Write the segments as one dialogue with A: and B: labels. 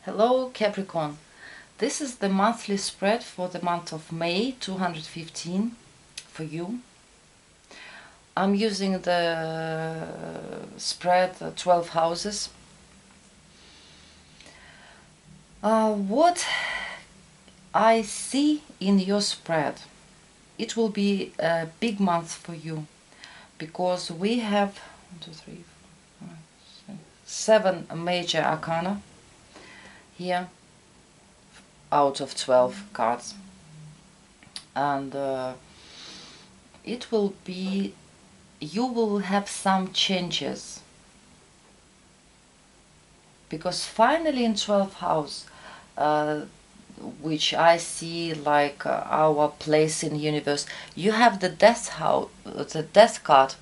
A: Hello Capricorn, this is the monthly spread for the month of May 215 for you. I'm using the spread 12 houses. What I see in your spread, it will be a big month for you because we have 1, 2, 3, 4, 5, 6, 7 major arcana here out of 12 cards, and it will be, you will have some changes because finally in 12th house, which I see like our place in the universe, you have the death house, the death card.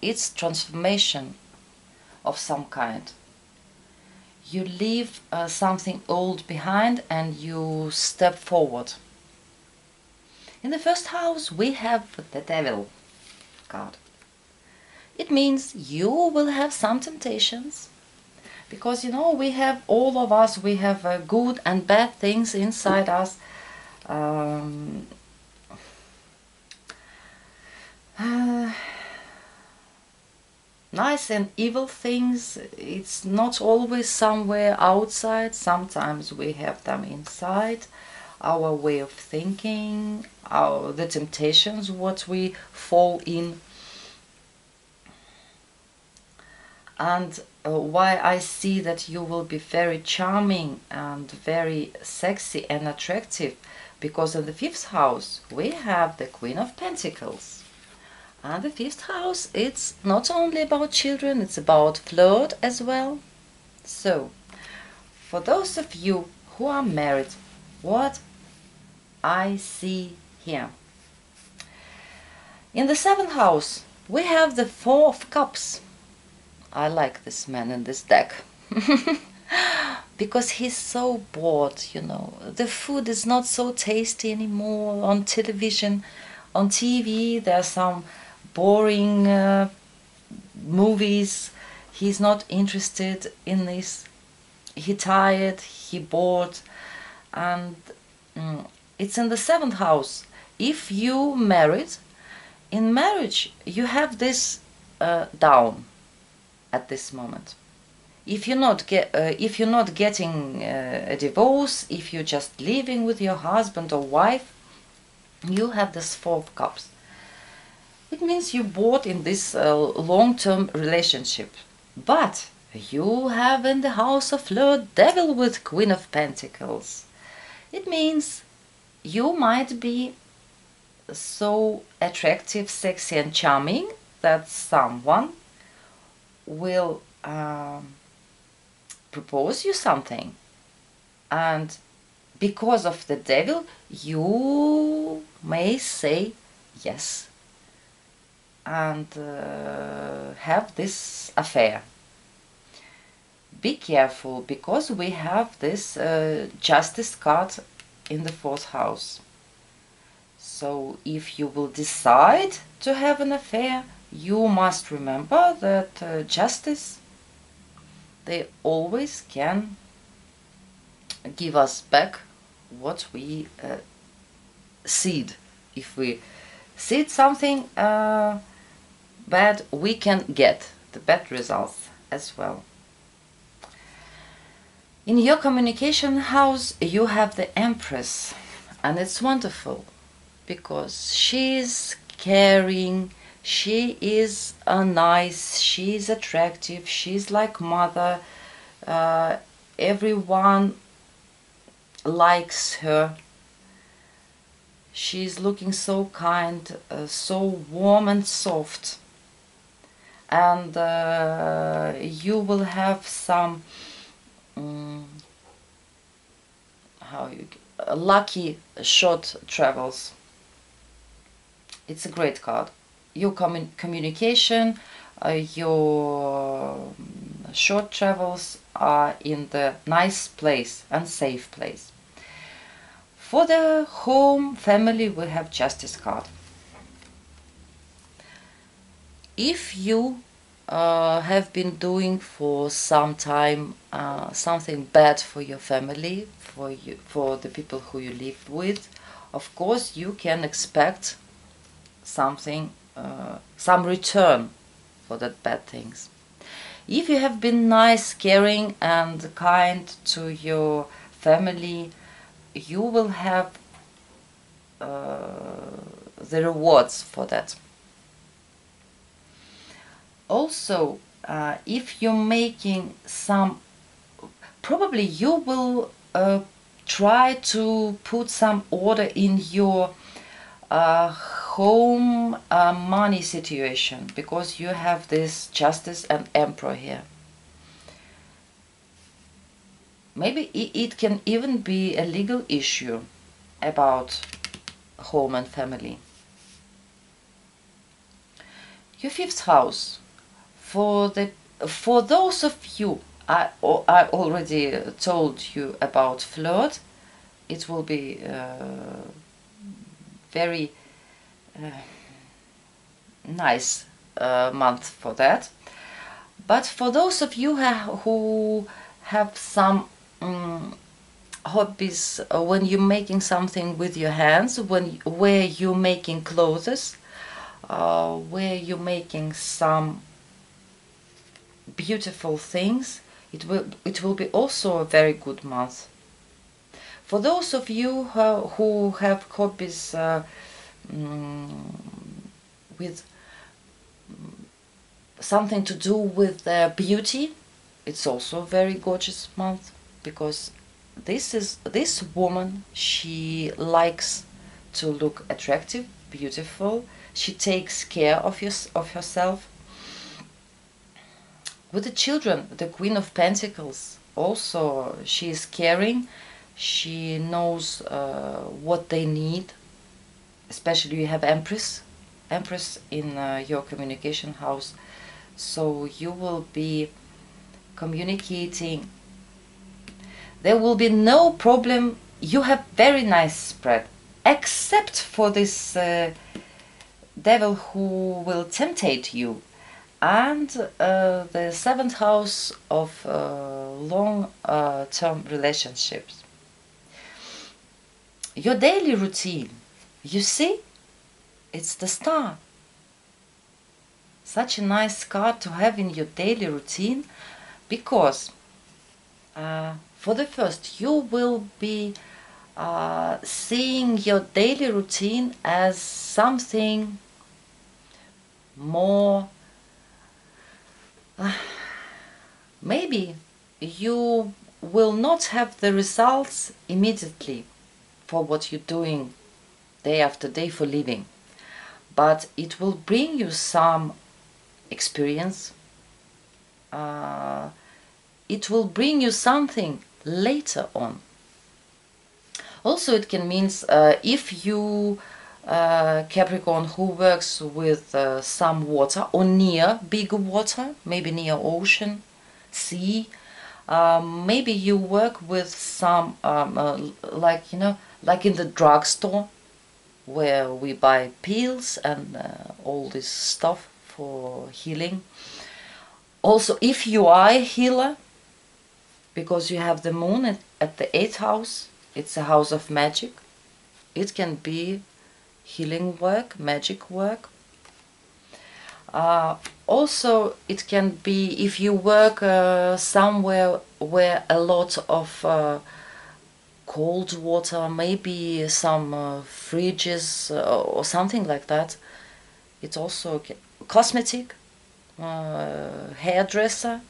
A: It's transformation of some kind. You leave something old behind and you step forward. In the first house we have the devil card. It means you will have some temptations, because you know, we have, all of us, we have good and bad things inside us. Nice and evil things. It's not always somewhere outside. Sometimes we have them inside. Our way of thinking, the temptations, what we fall in. And why I see that you will be very charming and very sexy and attractive, because in the 5th house we have the Queen of Pentacles. And the 5th house, it's not only about children, it's about flirt as well. So, for those of you who are married, what I see here. In the 7th house, we have the 4 of Cups. I like this man in this deck. Because he's so bored, you know. The food is not so tasty anymore on television. On TV, there are some boring movies. He's not interested in this. He tired, he bored, and it's in the 7th house. If you married, in marriage you have this down at this moment. If you're not getting a divorce, if you're just living with your husband or wife, you have this 4 of Cups. It means you're bored in this long-term relationship. But you have in the house of flirt devil with Queen of Pentacles. It means you might be so attractive, sexy and charming that someone will propose you something. And because of the devil, you may say yes and have this affair. Be careful, because we have this Justice card in the 4th house. So if you will decide to have an affair, you must remember that Justice, they always can give us back what we seed. If we seed something bad, we can get the bad results as well. In your communication house you have the Empress, and it's wonderful because she's caring, she is nice, she's attractive, she's like mother, everyone likes her. She's looking so kind, so warm and soft, and you will have some lucky short travels. It's a great card. Your communication, your short travels are in the nice place and safe place. For the home, family, we have Justice card. If you have been doing for some time something bad for your family, for the people who you live with, of course you can expect something, some return for that bad things. If you have been nice, caring and kind to your family, you will have the rewards for that. Also, if you're making some, probably you will try to put some order in your home money situation, because you have this Justice and Emperor here. Maybe it can even be a legal issue about home and family. Your fifth house, for those of you, I already told you about flirt. It will be very nice month for that. But for those of you who have some hobbies, when you're making something with your hands, where you're making clothes, where you're making some beautiful things, it will be also a very good month. For those of you who have hobbies with something to do with beauty, it's also a very gorgeous month, because this woman, she likes to look attractive, beautiful. She takes care of herself. With the children, the Queen of Pentacles, also she is caring. She knows what they need. Especially you have Empress in your communication house, so you will be communicating. There will be no problem. You have very nice spread, except for this devil who will tempt you, and the seventh house of long-term relationships. Your daily routine, you see, it's the Star. Such a nice card to have in your daily routine, because for the first, you will be seeing your daily routine as something more. Maybe you will not have the results immediately for what you're doing day after day for living, but it will bring you some experience. It will bring you something later on. Also, it can mean if you Capricorn who works with some water or near big water, maybe near ocean, sea, maybe you work with some like like in the drugstore, where we buy pills and all this stuff for healing. Also, if you are a healer, because you have the moon at the 8th house, it's a house of magic. It can be healing work, magic work. Also, it can be if you work somewhere where a lot of cold water, maybe some fridges or something like that. It's also cosmetic, hairdresser,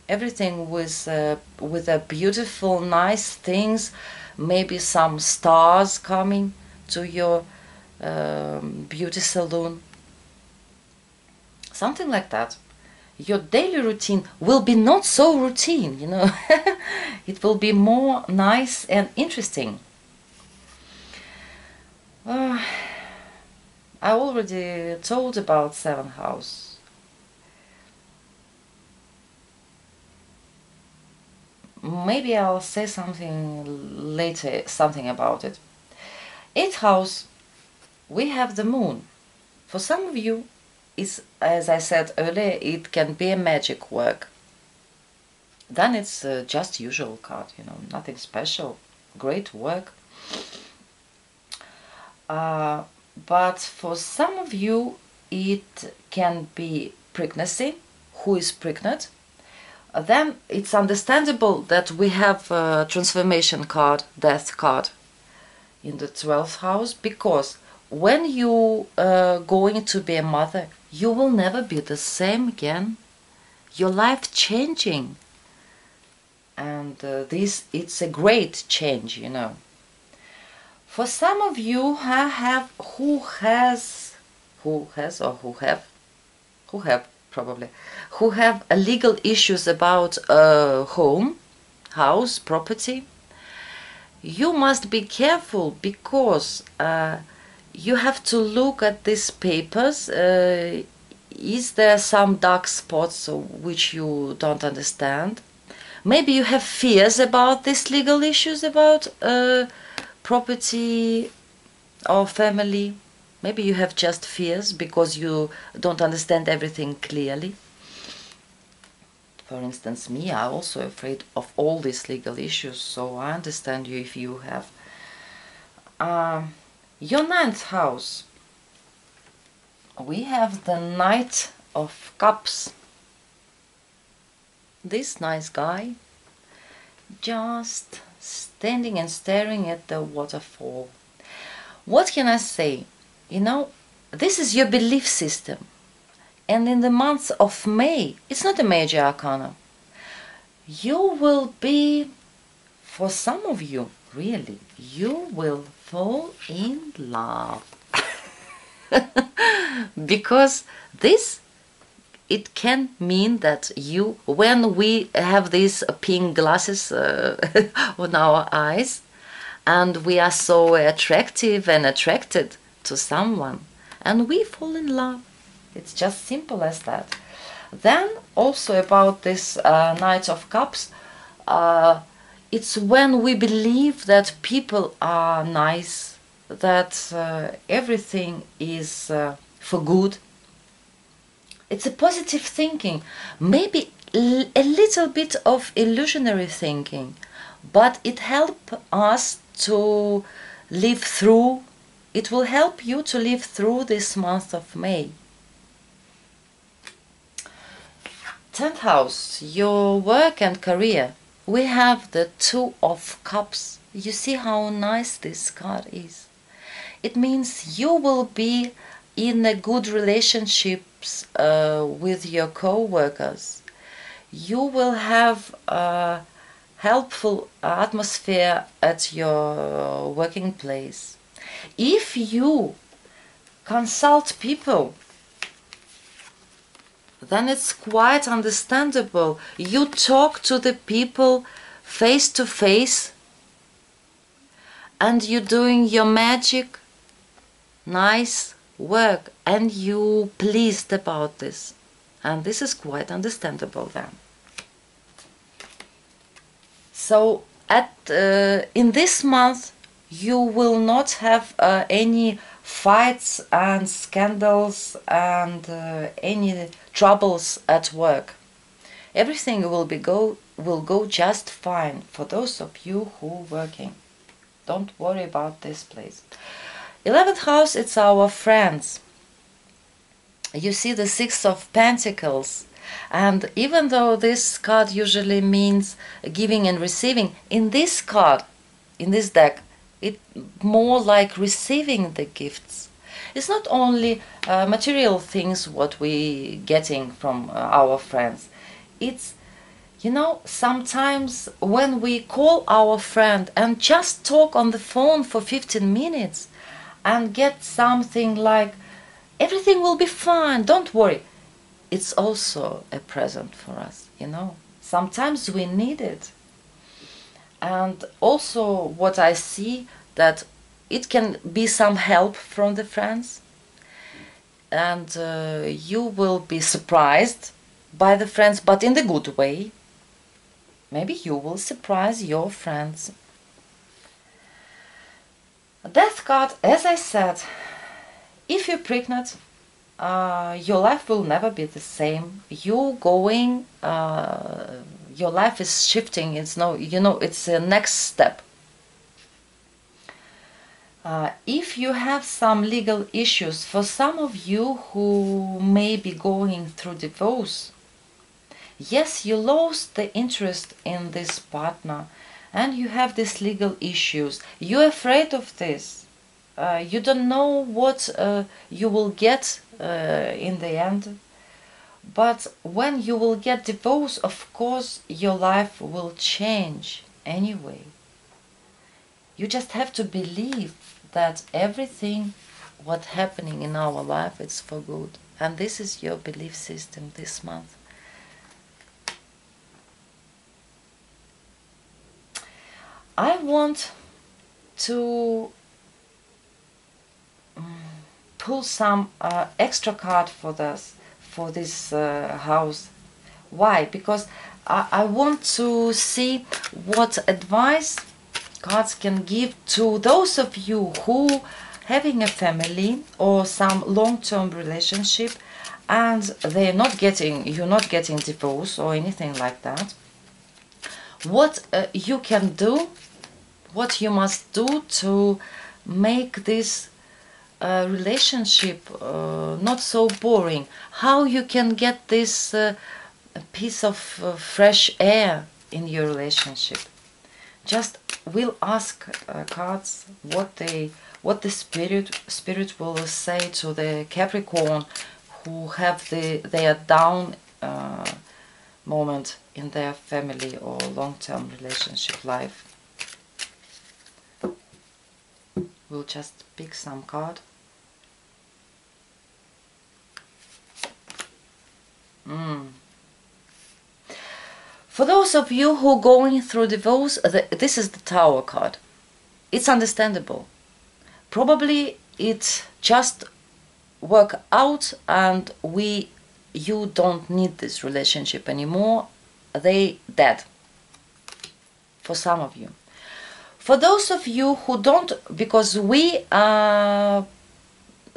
A: everything with a beautiful, nice things. Maybe some stars coming to your beauty salon, something like that. Your daily routine will be not so routine, it will be more nice and interesting. I already told about 7th house. Maybe I'll say something later, something about it. 8th house, we have the moon. For some of you, is, as I said earlier, it can be a magic work. Then it's just usual card, you know, nothing special. Great work. But for some of you, it can be pregnancy. Who is pregnant? Then it's understandable that we have a transformation card, death card, in the 12th house, because when you going to be a mother, you will never be the same again. Your life changing, and this, it's a great change, you know. For some of you who have legal issues about home, house, property, you must be careful, because you have to look at these papers. Is there some dark spots which you don't understand? Maybe you have fears about these legal issues about property or family. Maybe you have just fears because you don't understand everything clearly. For instance, me, I'm also afraid of all these legal issues, so I understand you if you have. Your 9th house. We have the Knight of Cups. This nice guy just standing and staring at the waterfall. What can I say? You know, this is your belief system. And in the month of May, it's not a major arcana. You will be, for some of you, really, you will fall in love. Because this, it can mean that you, when we have these pink glasses on our eyes, and we are so attractive and attracted to someone, and we fall in love. It's just simple as that. Then also about this Knight of Cups, it's when we believe that people are nice, that everything is for good. It's a positive thinking, maybe a little bit of illusionary thinking, but it helps us to live through. It will help you to live through this month of May. 10th house, your work and career. We have the 2 of Cups. You see how nice this card is. It means you will be in a good relationships with your co-workers. You will have a helpful atmosphere at your working place. If you consult people, then it's quite understandable. You talk to the people face to face, and you're doing your magic, nice work, and you pleased about this, and this is quite understandable then. So in this month you will not have any fights and scandals and any troubles at work. Everything will go just fine for those of you who are working. Don't worry about this, please. 11th house, it's our friends. You see the 6 of Pentacles, and even though this card usually means giving and receiving, in this card, in this deck, it's more like receiving the gifts. It's not only material things what we getting from our friends. It's, you know, sometimes when we call our friend and just talk on the phone for 15 minutes and get something like, everything will be fine, don't worry. It's also a present for us, you know. Sometimes we need it. And also what I see, that it can be some help from the friends, and you will be surprised by the friends, but in the good way. Maybe you will surprise your friends. Death card, as I said, if you're pregnant, your life will never be the same. You going, your life is shifting. It's no, you know, it's a next step. If you have some legal issues, for some of you who may be going through divorce, yes, you lost the interest in this partner and you have these legal issues. You're afraid of this. You don't know what you will get in the end. But when you will get divorced, of course, your life will change anyway. You just have to believe that everything what's happening in our life is for good. And this is your belief system this month. I want to pull some extra card for this house. Why? Because I want to see what advice cards can give to those of you who having a family or some long-term relationship and you're not getting divorced or anything like that. What you can do, what you must do to make this relationship not so boring. How you can get this piece of fresh air in your relationship. Just we'll ask cards what the spirit will say to the Capricorn who have their down moment in their family or long-term relationship life. We'll just pick some card. For those of you who are going through divorce, this is the Tower card. It's understandable. Probably it just work out and you don't need this relationship anymore. They dead. For some of you. For those of you who don't, because we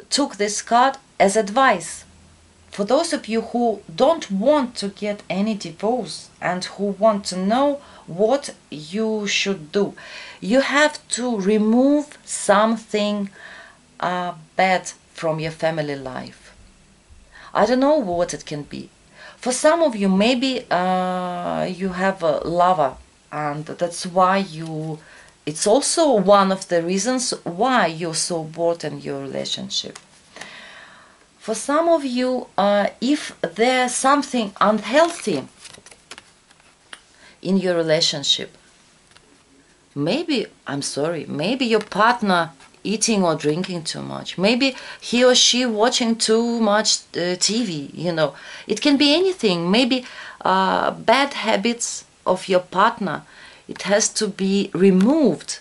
A: took this card as advice. For those of you who don't want to get any divorce and who want to know what you should do, you have to remove something bad from your family life. I don't know what it can be. For some of you, maybe you have a lover, and that's why it's also one of the reasons why you're so bored in your relationship. For some of you, if there's something unhealthy in your relationship, maybe your partner eating or drinking too much, maybe he or she watching too much TV, it can be anything. Maybe bad habits of your partner, it has to be removed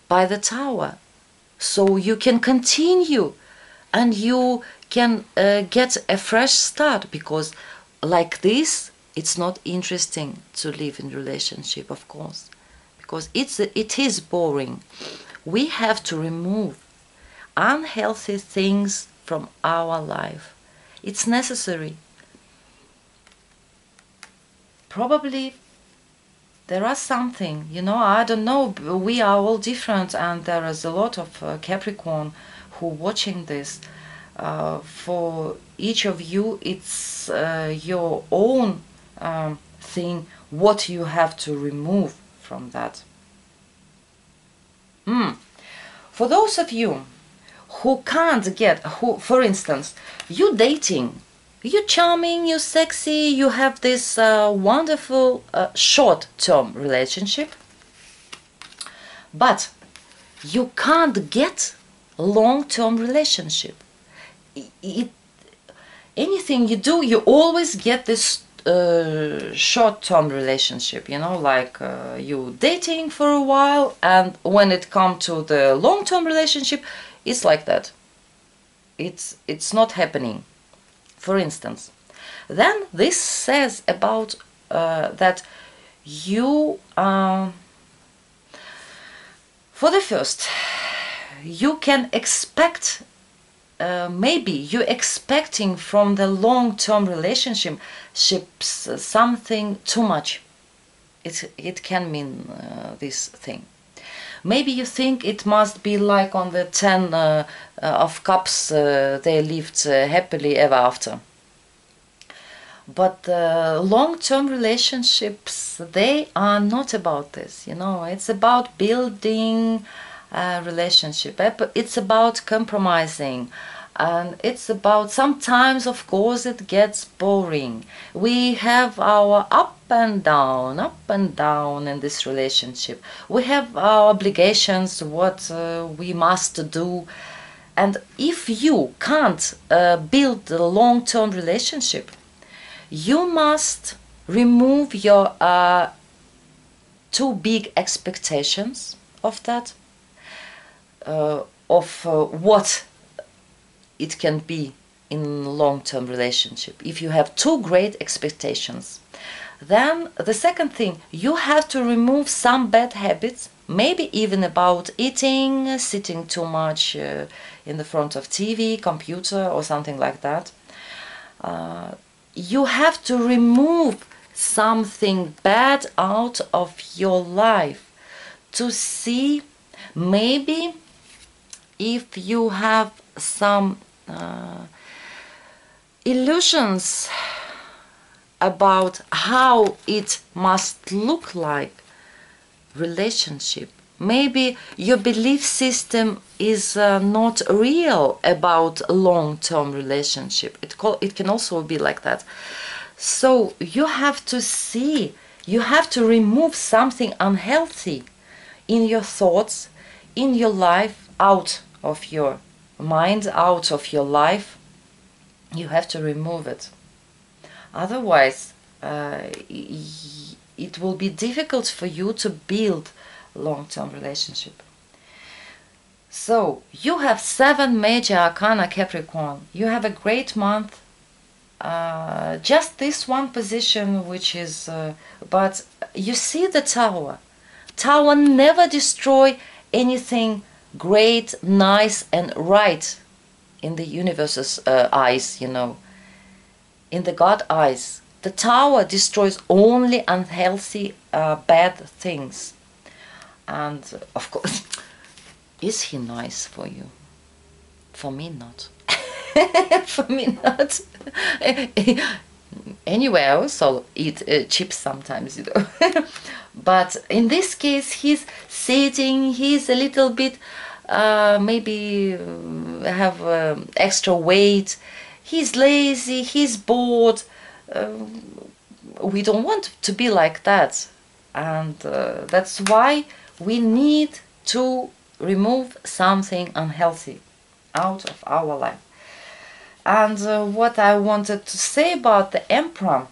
A: by the Tower so you can continue and you can get a fresh start, because like this it's not interesting to live in relationship, of course, because it is boring. We have to remove unhealthy things from our life. It's necessary. Probably there are something, I don't know, we are all different, and there is a lot of Capricorn who watching this. For each of you, it's your own thing, what you have to remove from that. For those of you who can't get, for instance, you dating, you're charming, you're sexy, you have this wonderful short-term relationship, but you can't get long-term relationship. Anything you do, you always get this short-term relationship, like you dating for a while, and when it comes to the long-term relationship, it's like that. It's not happening. For instance, then this says about that you, for the first, you can expect maybe you're expecting from the long-term relationships something too much. It can mean this thing. Maybe you think it must be like on the 10 of cups, they lived happily ever after. But long-term relationships, they are not about this, you know. It's about building a relationship. It's about compromising. And it's about, sometimes, of course, it gets boring. We have our up and down in this relationship. We have our obligations, what we must do. And if you can't build a long-term relationship, you must remove your too big expectations of that, of what it can be in long-term relationship. If you have too great expectations, then the second thing, you have to remove some bad habits, maybe even about eating, sitting too much in the front of TV, computer, or something like that. You have to remove something bad out of your life to see maybe if you have some illusions about how it must look like relationship. Maybe your belief system is not real about long-term relationship. It can also be like that. So you have to see, you have to remove something unhealthy in your thoughts, in your life, out of your mind, out of your life. You have to remove it. Otherwise, it will be difficult for you to build long-term relationship. So you have 7 major arcana, Capricorn. You have a great month. Just this one position, which is but you see the tower. Tower never destroy anything great, nice and right in the universe's eyes, you know, in the God eyes. The tower destroys only unhealthy, bad things. And of course, is he nice for you? For me, not. For me, not. Anyway, I also eat chips sometimes, you know. But in this case, he's sitting, he's a little bit, maybe have extra weight, he's lazy, he's bored. We don't want to be like that. And that's why we need to remove something unhealthy out of our life. And what I wanted to say about the Emperor,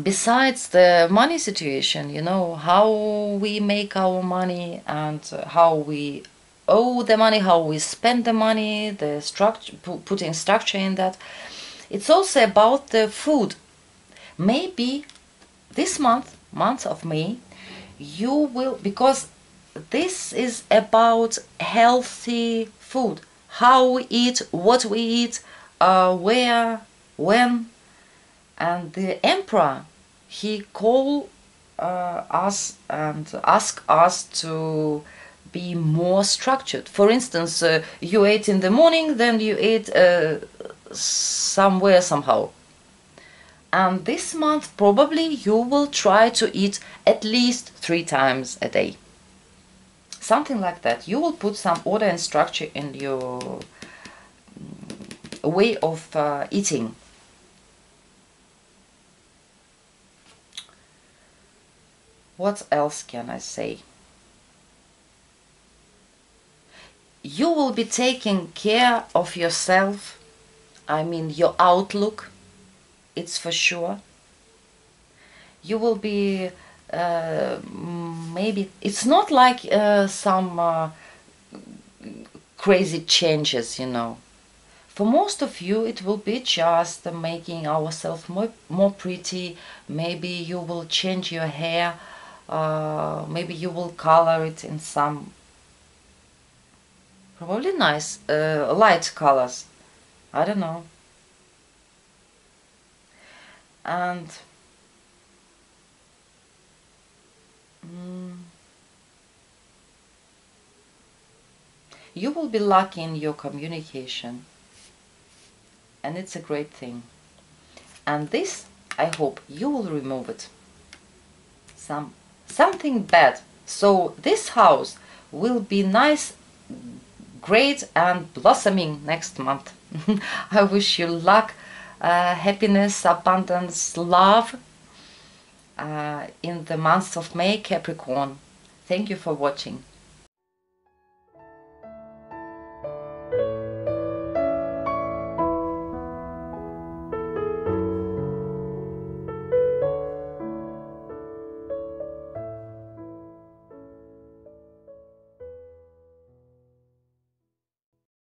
A: besides the money situation, you know, how we make our money and how we owe the money, how we spend the money, the structure, putting structure in that. It's also about the food. Maybe this month of May, you will, because this is about healthy food, how we eat, what we eat, where, when. And the Emperor, he call us and ask us to be more structured. For instance, you ate in the morning, then you ate somewhere, somehow. And this month probably you will try to eat at least 3 times a day. Something like that. You will put some order and structure in your way of eating. What else can I say? You will be taking care of yourself. I mean, your outlook, it's for sure. You will be, maybe, it's not like some crazy changes, you know. For most of you, it will be just making ourselves more pretty. Maybe you will change your hair. Maybe you will color it in some probably nice light colors. I don't know. And you will be lucky in your communication, and it's a great thing. And this, I hope you will remove it. Something bad. So this house will be nice, great and blossoming next month. I wish you luck, happiness, abundance, love in the month of May, Capricorn. Thank you for watching.